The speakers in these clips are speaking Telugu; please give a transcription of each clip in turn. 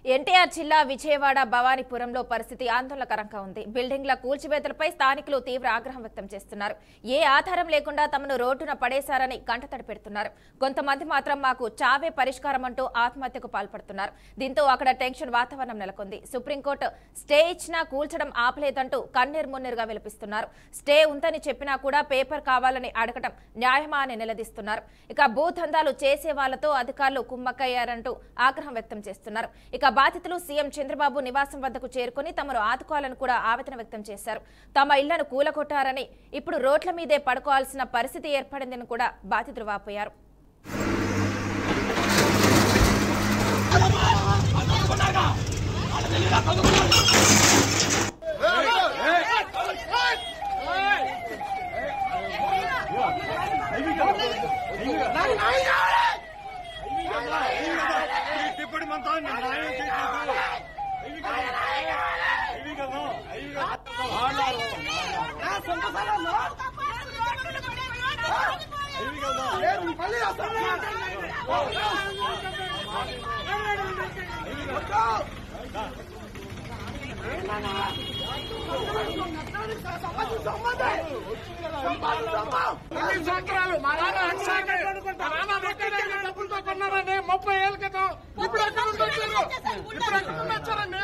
ఎన్టీఆర్ జిల్లా విజయవాడ భవానీపురంలో పరిస్థితి ఆందోళనకరంగా ఉంది. బిల్డింగ్ల కూల్చివేతలపై స్థానికులు తీవ్ర ఆగ్రహం వ్యక్తం చేస్తున్నారు. ఏ ఆధారం లేకుండా తమను రోడ్డున పడేశారని కంటతడి పెడుతున్నారు. కొంతమంది మాత్రం మాకు చావే పరిష్కారం అంటూ ఆత్మహత్యకు పాల్పడుతున్నారు. దీంతో అక్కడ టెన్షన్ వాతావరణం నెలకొంది. సుప్రీంకోర్టు స్టే ఇచ్చినా కూల్చడం ఆపలేదంటూ కన్నీర్ మున్నీరుగా విలపిస్తున్నారు. స్టే ఉందని చెప్పినా కూడా పేపర్ కావాలని అడగడం న్యాయమా అని నిలదీస్తున్నారు. ఇక భూదందాలు చేసే వాళ్లతో అధికారులు కుమ్మక్కయ్యారంటూ ఆగ్రహం వ్యక్తం చేస్తున్నారు. ఇక బాధితులు సీఎం చంద్రబాబు నివాసం వద్దకు చేరుకుని తమను ఆదుకోవాలని కూడా ఆవేదన వ్యక్తం చేశారు. తమ ఇళ్లను కూలగొట్టారని ఇప్పుడు రోడ్ల మీదే పడుకోవాల్సిన పరిస్థితి ఏర్పడిందని కూడా బాధితులు వాపోయారు. సంవత్సరాలు మా నాన్న డబ్బులతో కొన్నారని 30 ఏళ్ళ క్రితం ఇప్పుడు ఎక్కడ వచ్చారండి?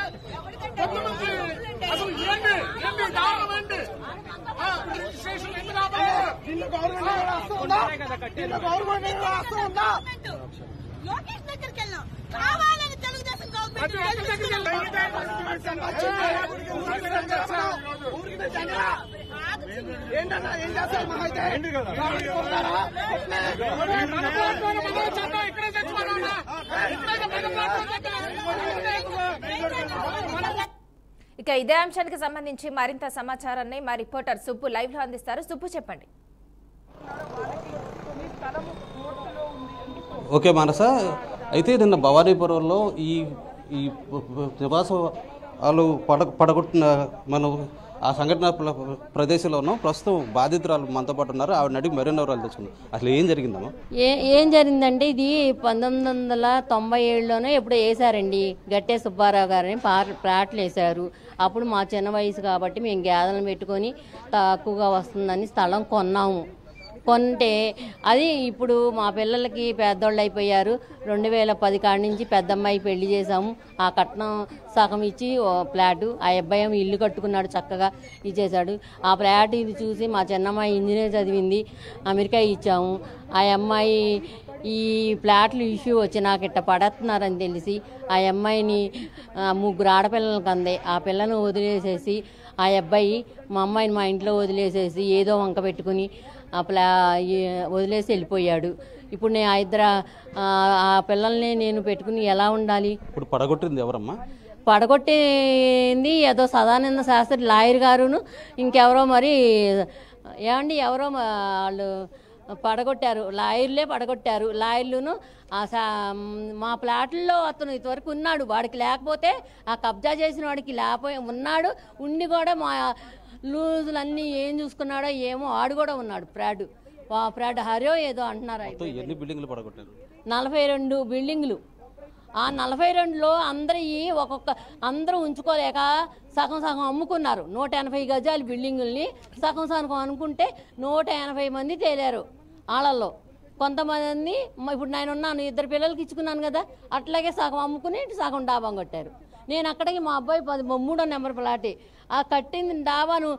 అసలు ఏంటి కారణం ఏంటి? రిజిస్ట్రేషన్ ఎందుకు గవర్నమెంట్ వస్తుందా? లోకేష్ దగ్గరికి వెళ్ళాం, కావాలని తెలుగుదేశం గవర్నమెంట్ ఏంటన్నా ఏం చేస్తారు? మా అయితే ఇక ఇదే అంశానికి సంబంధించి మరింత సమాచారాన్ని మా రిపోర్టర్ సుబ్బు లైవ్ లో అందిస్తారు. సుబ్బు, చెప్పండి. ఓకే మానస, అయితే నిన్న భవానీపురంలో ఈ నివాసాలు పడగొట్టిన మనం ఆ సంఘటన ప్రదేశంలో ఉన్నాం. ప్రస్తుతం బాధితురాలు మనతో పాటు ఉన్నారు. ఆవిడ అడిగి మరిన్ని వివరాలు తెచ్చుకుందాం. అసలు ఏం జరిగిందమ్మా? ఏం జరిగిందంటే, ఇది 1997లోనే ఎప్పుడు వేశారండి. గట్టే సుబ్బారావు గారని ప్లాట్లు వేశారు. అప్పుడు మా చిన్న వయసు కాబట్టి మేము గేదెలను పెట్టుకొని తక్కువగా వస్తుందని స్థలం కొన్నాము. కొంటే అది ఇప్పుడు మా పిల్లలకి పెద్దోళ్ళు అయిపోయారు. 2010 కాడి నుంచి పెద్దమ్మాయి పెళ్లి చేసాము. ఆ కట్నం సగం ఇచ్చి ఫ్లాటు, ఆ అబ్బాయి ఇల్లు కట్టుకున్నాడు, చక్కగా ఇచ్చేశాడు. ఆ ఫ్లాట్ ఇది చూసి మా చిన్నమ్మాయి ఇంజనీర్ చదివింది, అమెరికా ఇచ్చాము. ఆ అమ్మాయి ఈ ఫ్లాట్లు ఇష్యూ వచ్చి నాకు ఇట్ట పడేస్తున్నారని తెలిసి ఆ అమ్మాయిని 3 ఆడపిల్లలకు అందే. ఆ పిల్లను వదిలేసేసి ఆ అబ్బాయి మా అమ్మాయిని మా ఇంట్లో వదిలేసేసి ఏదో వంక పెట్టుకుని వదిలేసి వెళ్ళిపోయాడు. ఇప్పుడు నేను ఆ పిల్లల్ని నేను పెట్టుకుని ఎలా ఉండాలి? ఇప్పుడు పడగొట్టింది ఎవరమ్మా? పడగొట్టింది ఏదో సదానంద శాస్త్రి లాయర్ గారును ఇంకెవరో మరి ఏమండి ఎవరో వాళ్ళు పడగొట్టారు. లాయర్లే పడగొట్టారు. లాయర్లును మా ప్లాట్లలో అతను ఇంతవరకు ఉన్నాడు. వాడికి లేకపోతే ఆ కబ్జా చేసిన వాడికి ఉన్నాడు. ఉండి కూడా మా లూజులన్నీ ఏం చూసుకున్నాడో ఏమో ఆడు కూడా ఉన్నాడు. ఫ్రాడ్ హరో ఏదో అంటున్నారు. ఎన్ని బిల్డింగ్లు పడగొట్టారు? 42 బిల్డింగ్లు. ఆ 42లో అందరూ ఉంచుకోలేక సగం అమ్ముకున్నారు. 180 గజాల బిల్డింగుల్ని సగం అనుకుంటే 180 మంది తేలారు. వాళ్ళల్లో కొంతమంది ఇప్పుడు నేను ఉన్నాను, 2 పిల్లలకి ఇచ్చుకున్నాను కదా, అట్లాగే సగం అమ్ముకుని సగం డాబా కొట్టారు. నేను అక్కడికి మా అబ్బాయి 3వ నెంబర్ ప్లాటే ఆ కట్టింది డాబాను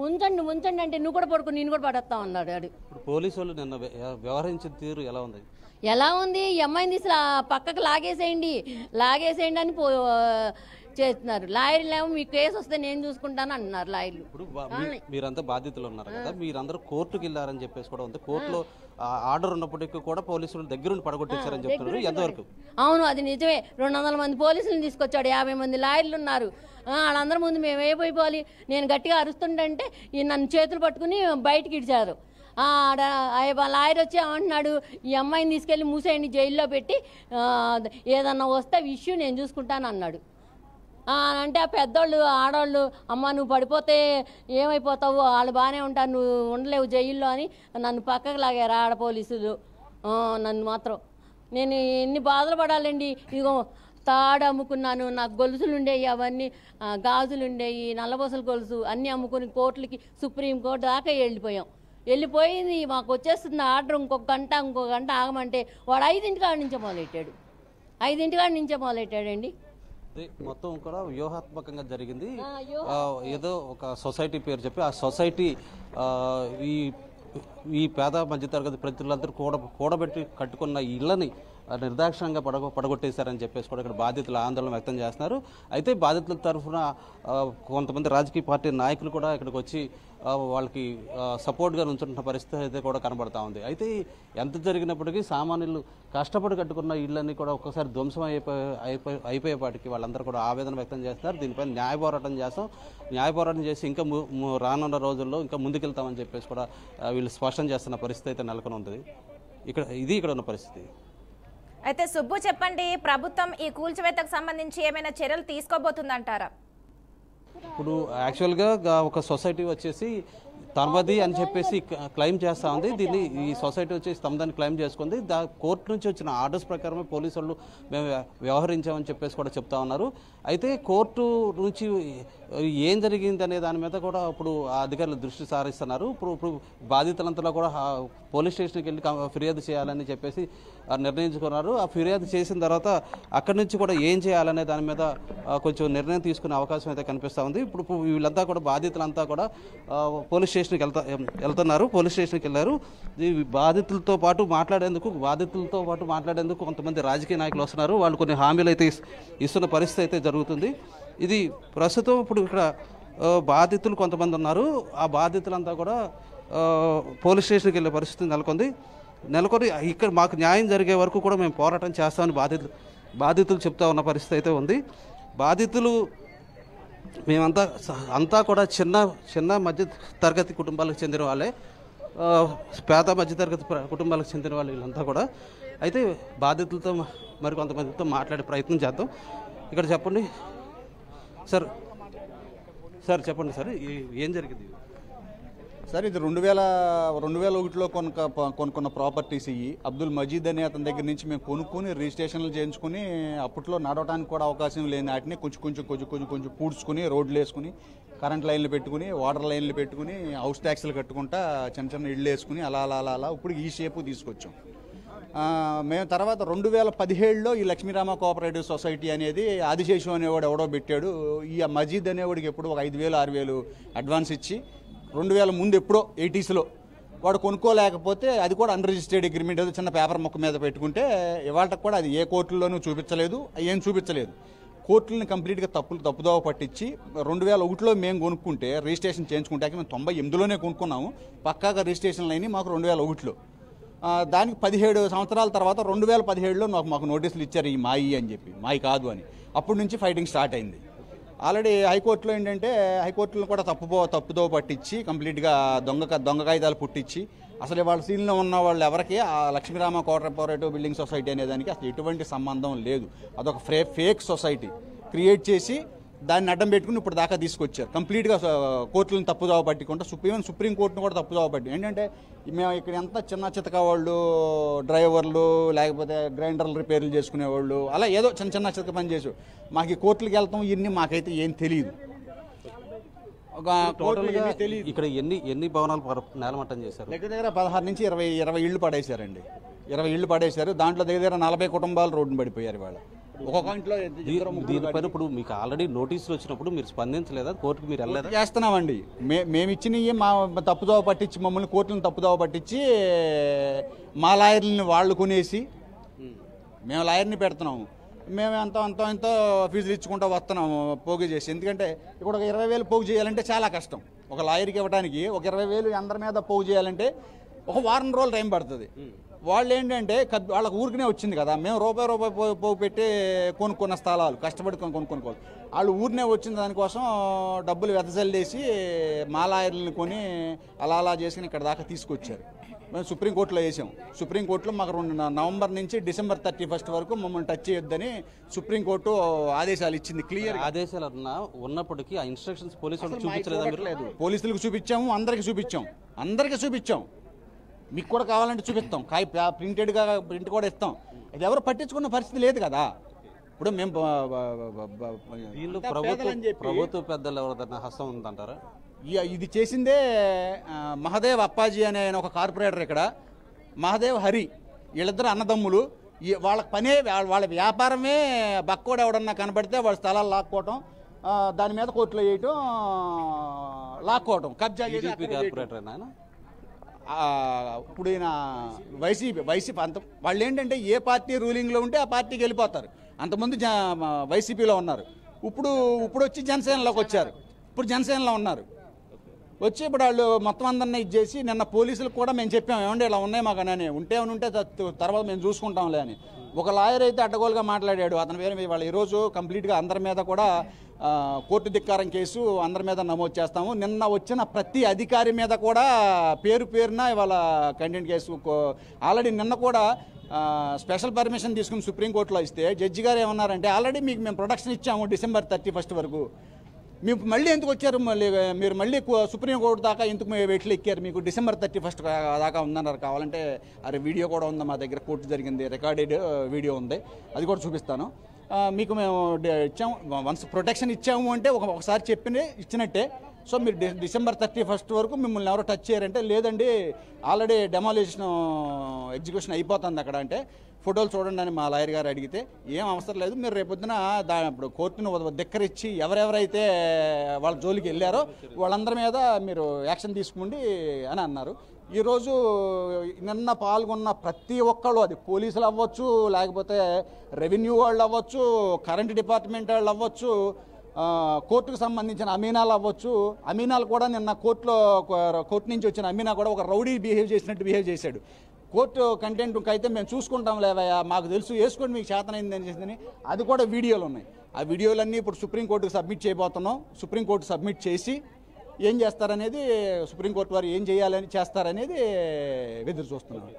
ఉంచండి అంటే నువ్వు కూడా పడుకుని నేను కూడా పడేస్తా అన్నాడు. ఇప్పుడు పోలీసు వాళ్ళు నిన్న వ్యవహరించిన తీరు ఎలా ఉంది? ఎలా ఉంది? ఈ అమ్మాయిని తీసి పక్కకు లాగేసేయండి అని చేస్తున్నారు. లాయర్లు ఏమో మీ కేసు వస్తే నేను చూసుకుంటాను అంటున్నారు లాయర్లు. ఇప్పుడు మీరంతా బాధితులు ఉన్నారు కదా, మీరందరూ కోర్టుకు వెళ్ళారని చెప్పేసి కూడా ఉంది. కోర్టులో ఆర్డర్ ఉన్నప్పటికీ కూడా పోలీసులు దగ్గరుండి పడగొట్టించారని చెప్తున్నారు. ఎంతవరకు? అవును, అది నిజమే. 200 మంది పోలీసులను తీసుకొచ్చాడు. 50 మంది లాయర్లు ఉన్నారు. వాళ్ళందరి ముందు మేము ఏమైపోవాలి? నేను గట్టిగా అరుస్తుంటే నన్ను చేతులు పట్టుకుని బయటికి ఇడిచారు. లాయర్ వచ్చి ఏమంటున్నాడు, ఈ అమ్మాయిని తీసుకెళ్ళి మూసేయండి, జైల్లో పెట్టి ఏదన్నా వస్తే ఇష్యూ నేను చూసుకుంటాను అన్నాడు. అంటే ఆ పెద్దోళ్ళు ఆడవాళ్ళు అమ్మ నువ్వు పడిపోతే ఏమైపోతావు, వాళ్ళు బాగానే ఉంటారు, నువ్వు ఉండలేవు జైల్లో అని నన్ను పక్కకు లాగారు ఆడ పోలీసులు. నన్ను మాత్రం నేను ఎన్ని బాధలు పడాలండి. ఇదిగో తాడు అమ్ముకున్నాను, నాకు గొలుసులు ఉండేవి, అవన్నీ గాజులు ఉండేవి, నల్లబొసల గొలుసు అన్నీ అమ్ముకుని కోర్టులకి సుప్రీంకోర్టు దాకా వెళ్ళిపోయింది. మాకు వచ్చేస్తుంది ఆర్డర్, ఇంకో గంట ఆగమంటే వాడు 5 నుంచే మొదలెట్టాడండి. మొత్తం కూడా వ్యూహాత్మకంగా జరిగింది. ఏదో ఒక సొసైటీ పేరు చెప్పి ఆ సొసైటీ ఈ పేద మధ్యతరగతి ప్రజలందరూ కూడబెట్టి కట్టుకున్న ఇళ్ళని నిర్దాక్షిణ్యంగా పడగొట్టేశారని చెప్పేసి కూడా ఇక్కడ బాధితులు ఆందోళన వ్యక్తం చేస్తున్నారు. అయితే బాధితుల తరఫున కొంతమంది రాజకీయ పార్టీ నాయకులు కూడా ఇక్కడికి వచ్చి వాళ్ళకి సపోర్ట్గా నుంచుంటున్న పరిస్థితి అయితే కూడా కనబడతా ఉంది. అయితే ఎంత జరిగినప్పటికీ సామాన్యులు కష్టపడి కట్టుకున్న ఇళ్ళన్నీ కూడా ఒక్కసారి ధ్వంసం అయిపోయేపాటికి వాళ్ళందరూ కూడా ఆవేదన వ్యక్తం చేస్తున్నారు. దీనిపైన న్యాయ పోరాటం చేసి ఇంకా రానున్న రోజుల్లో ఇంకా ముందుకెళ్తామని చెప్పేసి కూడా వీళ్ళు స్పష్టం చేస్తున్న పరిస్థితి అయితే నెలకొని ఉంటుంది. ఇక్కడ ఉన్న పరిస్థితి. అయితే సుబ్బు చెప్పండి, ప్రభుత్వం ఈ కూల్చివేతకు సంబంధించి ఏమైనా చర్యలు తీసుకోబోతుందంటారా? ఇప్పుడు యాక్చువల్గా ఒక సొసైటీ వచ్చేసి తమది అని చెప్పేసి క్లెయిమ్ చేస్తూ ఉంది. దీన్ని ఈ సొసైటీ వచ్చేసి తమదని క్లెయిమ్ చేసుకుంది. కోర్టు నుంచి వచ్చిన ఆర్డర్స్ ప్రకారమే పోలీసు వాళ్ళు మేము వ్యవహరించామని చెప్పేసి కూడా చెప్తా ఉన్నారు. అయితే కోర్టు నుంచి ఏం జరిగింది అనే దాని మీద కూడా ఇప్పుడు అధికారులు దృష్టి సారిస్తున్నారు. ఇప్పుడు బాధితులంతా కూడా పోలీస్ స్టేషన్కి వెళ్ళి ఫిర్యాదు చేయాలని చెప్పేసి నిర్ణయించుకున్నారు. ఆ ఫిర్యాదు చేసిన తర్వాత అక్కడి నుంచి కూడా ఏం చేయాలనే దాని మీద కొంచెం నిర్ణయం తీసుకునే అవకాశం అయితే కనిపిస్తూ ఉంది. ఇప్పుడు వీళ్ళంతా కూడా బాధితులంతా కూడా పోలీస్ స్టేషన్కి వెళ్తున్నారు. పోలీస్ స్టేషన్కి వెళ్ళారు. ఈ బాధితులతో పాటు మాట్లాడేందుకు కొంతమంది రాజకీయ నాయకులు వస్తున్నారు. వాళ్ళు కొన్ని హామీలు అయితే ఇస్తున్న పరిస్థితి అయితే జరుగుతుంది. ఇది ప్రస్తుతం ఇప్పుడు ఇక్కడ బాధితులు కొంతమంది ఉన్నారు. ఆ బాధితులంతా కూడా పోలీస్ స్టేషన్కి వెళ్ళే పరిస్థితి నెలకొని ఇక్కడ మాకు న్యాయం జరిగే వరకు కూడా మేము పోరాటం చేస్తామని బాధితులు చెప్తా ఉన్న పరిస్థితి అయితే ఉంది. బాధితులు మేమంతా కూడా చిన్న మధ్య తరగతి కుటుంబాలకు చెందిన వాళ్ళే, పేద మధ్యతరగతి కుటుంబాలకు చెందిన వాళ్ళు వీళ్ళంతా కూడా. అయితే బాధితులతో మరి కొంతమందితో మాట్లాడే ప్రయత్నం చేద్దాం. ఇక్కడ చెప్పండి సార్ చెప్పండి సార్, ఏం జరిగింది సార్? ఇది 2001లో కొనుక్కున్న ప్రాపర్టీస్ ఇవి. అబ్దుల్ మజీద్ అనే అతని దగ్గర నుంచి మేము కొనుక్కొని రిజిస్ట్రేషన్లు చేయించుకుని అప్పట్లో నడవడానికి కూడా అవకాశం లేని వాటిని కొంచెం పూడ్చుకుని రోడ్లు వేసుకుని కరెంట్ లైన్లు పెట్టుకుని వాటర్ లైన్లు పెట్టుకుని హౌస్ ట్యాక్స్లు కట్టుకుంటా చిన్న ఇళ్ళు వేసుకుని అలా ఇప్పుడు ఈ షేపు తీసుకొచ్చాం. మేము తర్వాత 2017లో ఈ లక్ష్మీరామ కోఆపరేటివ్ సొసైటీ అనేది ఆదిశేషు అనేవాడు ఎవడో పెట్టాడు. ఈ మజీద్ అనేవాడికి ఎప్పుడు ఒక 5,000-6,000 అడ్వాన్స్ ఇచ్చి 2000 ముందు ఎప్పుడో 80sలో వాడు కొనుక్కోలేకపోతే అది కూడా అన్రిజిస్టర్డ్ అగ్రిమెంట్ ఏదో చిన్న పేపర్ మొక్క మీద పెట్టుకుంటే ఇవాళకి కూడా అది ఏ కోర్టుల్లోనూ చూపించలేదు. కోర్టులను కంప్లీట్గా తప్పుదోవ పట్టించి 2001లో మేము కొనుక్కుంటే రిజిస్ట్రేషన్ చేయించుకుంటే మేము 98లోనే కొనుక్కున్నాము. పక్కాగా రిజిస్ట్రేషన్లు అయినాయి మాకు 2001లో. దానికి 17 సంవత్సరాల తర్వాత 2017లో మాకు నోటీసులు ఇచ్చారు ఈ మాయి అని చెప్పి. మాయి కాదు అని. అప్పటి నుంచి ఫైటింగ్ స్టార్ట్ అయింది. ఆల్రెడీ హైకోర్టులో ఏంటంటే హైకోర్టులను కూడా తప్పుదో పట్టించి కంప్లీట్గా దొంగ కాగితాలు పుట్టించి అసలు వాళ్ళ సీన్లో ఉన్న వాళ్ళు ఎవరికి ఆ లక్ష్మీరామ కోఆపరేటివ్ బిల్డింగ్ సొసైటీ అనే దానికి అసలు ఎటువంటి సంబంధం లేదు. అదొక ఫేక్ సొసైటీ క్రియేట్ చేసి దాన్ని అడ్డం పెట్టుకుని ఇప్పుడు దాకా తీసుకొచ్చారు. కంప్లీట్గా కోర్టులను తప్పుదోవ పట్టుకుంటూ సుప్రీంకోర్టును కూడా తప్పుదోవ పట్టి ఏంటంటే మేము ఇక్కడ ఎంత చిన్న చితక వాళ్ళు డ్రైవర్లు లేకపోతే గ్రైండర్లు రిపేర్లు చేసుకునేవాళ్ళు అలా ఏదో చిన్న చితక పని చేసి మాకు ఈ కోర్టులకు వెళ్తాం ఇన్ని మాకైతే ఏం తెలియదు. ఇక్కడ ఎన్ని భవనాలు నేలమట్టం చేశారు? దగ్గర 16 నుంచి 20 ఇళ్ళు పడేశారండి. 20 ఇళ్ళు పడేశారు. దాంట్లో దగ్గర 40 కుటుంబాలు రోడ్డును పడిపోయారు. వాళ్ళ ఒక్కొక్క ఇంట్లో దీనిపైన ఇప్పుడు మీకు ఆల్రెడీ నోటీసులు వచ్చినప్పుడు మీరు స్పందించలేదా? కోర్టుకు మీరు వెళ్ళలేదా? చేస్తున్నామండి. మేము ఇచ్చినవి మా తప్పుదోవ పట్టించి మమ్మల్ని కోర్టులను తప్పుదోవ పట్టించి మా లాయర్లని వాళ్ళు కొనేసి మేము లాయర్ని పెడుతున్నాము. మేము ఎంతో ఫీజులు ఇచ్చుకుంటూ వస్తున్నాము పోగు చేసి. ఎందుకంటే ఇక్కడ ఒక 20,000 పోగు చేయాలంటే చాలా కష్టం. ఒక లాయర్కి ఇవ్వడానికి ఒక 20,000 అందరి మీద పోగు చేయాలంటే ఒక వారం రోజులు టైం పడుతుంది. వాళ్ళు ఏంటంటే వాళ్ళకి ఊరికనే వచ్చింది కదా, మేము రూపాయి పోగు పెట్టి కొనుక్కున్న స్థలాలు కష్టపడి కొనుక్కోవాలి. వాళ్ళు ఊరినే వచ్చిన దానికోసం డబ్బులు వెదజల్లేసి మా లాయర్లను కొని అలా చేసుకుని ఇక్కడ దాకా తీసుకొచ్చారు. మేము సుప్రీంకోర్టులో వేసాం. సుప్రీంకోర్టులో మాకు నవంబర్ నుంచి డిసెంబర్ 31 వరకు మమ్మల్ని టచ్ చేయొద్దని సుప్రీంకోర్టు ఆదేశాలు ఇచ్చింది. క్లియర్ ఆదేశాలు ఉన్నప్పటికీ ఆ ఇన్స్ట్రక్షన్స్ పోలీసులకు చూపించలేదు. పోలీసులకు చూపించాము, అందరికి చూపించాం. మీకు కూడా కావాలంటే చూపిస్తాం. ప్రింట్ కూడా ఇస్తాం. అది ఎవరు పట్టించుకున్న పరిస్థితి లేదు కదా. ఇప్పుడు మేము వీళ్ళు పేదలని చెప్పి ప్రభుత్వ పెద్దలు ఎవరిదన్నా హస్తం ఉందంటారా? ఇది చేసిందే మహదేవ్ అప్పాజీ అనే ఆయన ఒక కార్పొరేటర్ ఇక్కడ, మహదేవ్ హరి, వీళ్ళిద్దరు అన్నదమ్ములు. వాళ్ళ పనే వాళ్ళ వ్యాపారమే బక్కోడు ఎవడన్నా కనబడితే వాళ్ళ స్థలాలు లాక్కోవటం, దాని మీద కోర్టులో వేయటం, లాక్కోవటం, కబ్జా చేసి కార్పొరేటర్ ఇప్పుడు ఈయన వైసీపీ అంత వాళ్ళు ఏంటంటే ఏ పార్టీ రూలింగ్లో ఉంటే ఆ పార్టీకి వెళ్ళిపోతారు. అంతకుముందు వైసీపీలో ఉన్నారు, ఇప్పుడు వచ్చి జనసేనలోకి వచ్చారు, ఇప్పుడు జనసేనలో ఉన్నారు. వచ్చి ఇప్పుడు వాళ్ళు మొత్తం అందరినీ ఇచ్చేసి నిన్న పోలీసులకు కూడా మేము చెప్పాము, ఏమంటే ఇలా ఉన్నాయి మాకు అని, ఉంటే తర్వాత మేము చూసుకుంటాంలే అని. ఒక లాయర్ అయితే అడ్డగోలుగా మాట్లాడాడు, అతని పేరు వాళ్ళు ఈరోజు కంప్లీట్గా అందరి మీద కూడా కోర్టు ధిక్కారం కేసు అందరి మీద నమోదు చేస్తాము. నిన్న వచ్చిన ప్రతి అధికారి మీద కూడా పేరున ఇవాళ కంటెంట్ కేసు. ఆల్రెడీ నిన్న కూడా స్పెషల్ పర్మిషన్ తీసుకుని సుప్రీంకోర్టులో ఇస్తే జడ్జి గారు ఏమన్నారంటే, ఆల్రెడీ మీకు మేము ప్రొటెక్షన్ ఇచ్చాము December 31 వరకు, మీరు మళ్ళీ ఎందుకు వచ్చారు, మీరు మళ్ళీ సుప్రీంకోర్టు దాకా ఎందుకు వెట్లు ఎక్కారు, మీకు December 31 దాకా ఉందన్నారు. కావాలంటే అరే వీడియో కూడా ఉంది మా దగ్గర, కోర్టు జరిగింది రికార్డెడ్ వీడియో ఉంది, అది కూడా చూపిస్తాను మీకు. మేము ఇచ్చాము, వన్స్ ప్రొటెక్షన్ ఇచ్చాము అంటే ఒకసారి ఇచ్చినట్టే. సో మీరు December 31 వరకు మిమ్మల్ని ఎవరో టచ్ చేయరంటే, లేదండి ఆల్రెడీ డెమాలిషన్ ఎగ్జిక్యూషన్ అయిపోతుంది అక్కడ అంటే, ఫోటోలు చూడండి అని మా లాయర్ గారు అడిగితే, ఏం అవసరం లేదు, మీరు రేపొద్దున ఇప్పుడు కోర్టును ధిక్కరించి ఎవరెవరైతే వాళ్ళ జోలికి వెళ్ళారో వాళ్ళందరి మీద మీరు యాక్షన్ తీసుకోండి అని అన్నారు. ఈరోజు నిన్న పాల్గొన్న ప్రతి ఒక్కళ్ళు, అది పోలీసులు అవ్వచ్చు, లేకపోతే రెవెన్యూ వాళ్ళు అవ్వచ్చు, కరెంట్ డిపార్ట్మెంట్ వాళ్ళు అవ్వచ్చు, కోర్టుకు సంబంధించిన అమీనాలు అవ్వచ్చు, అమీనాలు కూడా నిన్న కోర్టు నుంచి వచ్చిన అమీనా కూడా ఒక రౌడీ బిహేవ్ చేశాడు. కోర్టు కంటెంట్ అయితే మేము చూసుకుంటాం లేవయ్యా, మాకు తెలుసు, వేసుకోండి మీకు చేతనైంది అని చేసిందని, అది కూడా వీడియోలు ఉన్నాయి. ఆ వీడియోలన్నీ ఇప్పుడు సుప్రీంకోర్టుకు సబ్మిట్ చేయబోతున్నాం. సుప్రీంకోర్టు సబ్మిట్ చేసి ఏం చేస్తారనేది, సుప్రీంకోర్టు వారు ఏం చేస్తారనేది ఎదురు చూస్తున్నాం.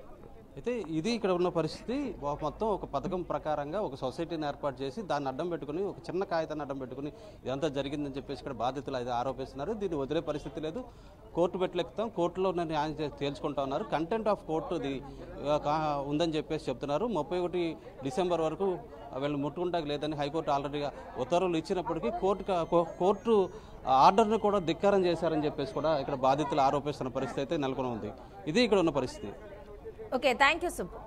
అయితే ఇది ఇక్కడ ఉన్న పరిస్థితి. మొత్తం ఒక పథకం ప్రకారంగా ఒక సొసైటీని ఏర్పాటు చేసి దాన్ని అడ్డం పెట్టుకుని, ఒక చిన్న కాగితాన్ని అడ్డం పెట్టుకుని ఇదంతా జరిగిందని చెప్పేసి ఇక్కడ బాధితులు అయితే ఆరోపిస్తున్నారు. దీన్ని వదిలే పరిస్థితి లేదు, కోర్టు పెట్టలేకుతాం, కోర్టులో న్యాయం తేల్చుకుంటా ఉన్నారు. కంటెంట్ ఆఫ్ కోర్టు ఉందని చెప్పేసి చెప్తున్నారు. 31 డిసెంబర్ వరకు వీళ్ళు ముట్టుకుంటాక లేదని హైకోర్టు ఆల్రెడీగా ఉత్తర్వులు ఇచ్చినప్పటికీ కోర్టు ఆర్డర్ని కూడా ధిక్కారం చేశారని చెప్పేసి కూడా ఇక్కడ బాధితులు ఆరోపిస్తున్న పరిస్థితి అయితే నెలకొని ఉంది. ఇది ఇక్కడ ఉన్న పరిస్థితి. Okay, thank you Subbu.